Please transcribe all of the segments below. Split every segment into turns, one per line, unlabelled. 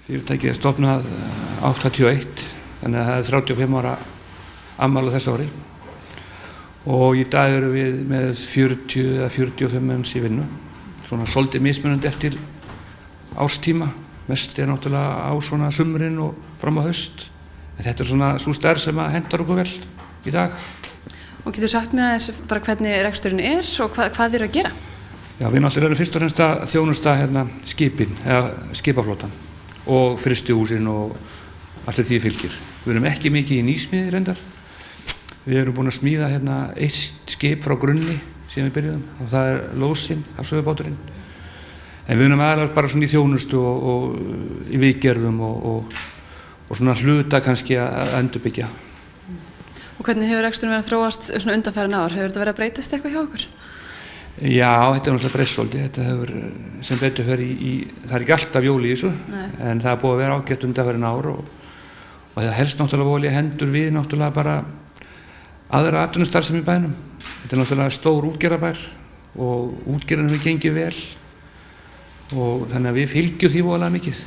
Fyrirtækið er stofnað 81, þannig að það er 35 ára afmæli á þessu ári. Og í dag erum við með 40 eða 45 manns í vinnu. Svona svolítið mismunandi eftir árstíma. Mest er náttúrulega á svona sumrin og fram á haust. En þetta er svona sú stærð sem hentar okkur vel í dag.
Og getur sagt mér aðeins bara hvernig reksturinn er og hvað þið eru að gera?
Já, við náttúrulega erum fyrst og fremst að þjónusta skipin, eða skipaflotan og frystihúsin og allt því fylgir. Við erum ekki mikið í nýsmíði reyndar. Við erum búin að smíða eitt skip frá grunni síðan við byrjuðum og það er lósinn, hafsögubáturinn. En við erum aðalega bara svona í þjónustu og í viðgerðum og svona hluta kannski að endurbyggja.
Og hvernig hefur reksturinn verið að þróast svona undanfarin ár? Hefur þetta verið að breytast eitthvað hjá okkur?
Já, þetta er náttúrulega breyst svolítið. Þetta hefur sem betur fer það er ekki alltaf jól í þessu, en það er búið að vera ágætt undanfarin ár og það helst náttúrulega volið hendur við náttúrulega bara aðra atvinnustarfsemi í bænum. Þetta er náttúrulega stór útgerðarbær og útgerðin hefur gengið vel og þannig að við fylgjum því voðalega mikið.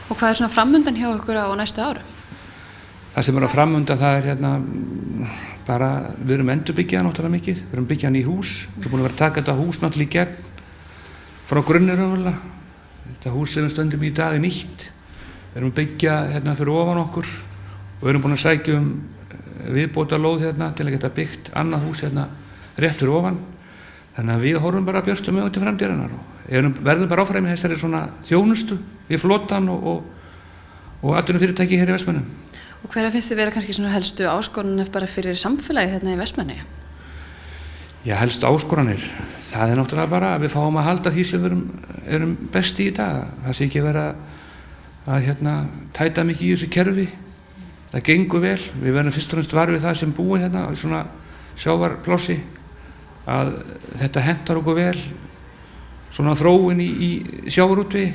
Og hvað er svona framundan hjá okkur á næstu árum?
Það sem er að framundan það er bara, við erum endurbyggja náttúrulega mikið, við erum byggja ný hús, við erum búin að vera að taka þetta hús náttúrulega í gegn frá grunni raunverulega. Þetta hús sem við stöndum í dag er nýtt, við erum að byggja fyrir ofan okkur og við erum búin að sækja viðbóta lóð til að geta byggt annað hús rétt fyrir ofan. Þannig að við horfum bara björtum með til framtíðarinnar og verðum bara áfram í þessari svona þjónustu við flotan og atvinnufyrirtæki hér í Vestmannum.
Og hverja finnst þið vera kannski svona helstu áskoranir bara fyrir samfélagið í Vestmanni?
Já, helstu áskoranir, það er náttúrulega bara að við fáum að halda því sem við erum besti í dag. Það sé ekki vera að tæta mikið í þessu kerfi. Það gengur vel, við verðum fyrst og fremst var við það sem búið í svona sjávarplássi að þetta hentar okkur vel, svona þróun í sjávarútvegi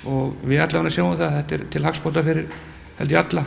og við allavega sjáum það að þetta er til hagsbóta fyrir held ég alla.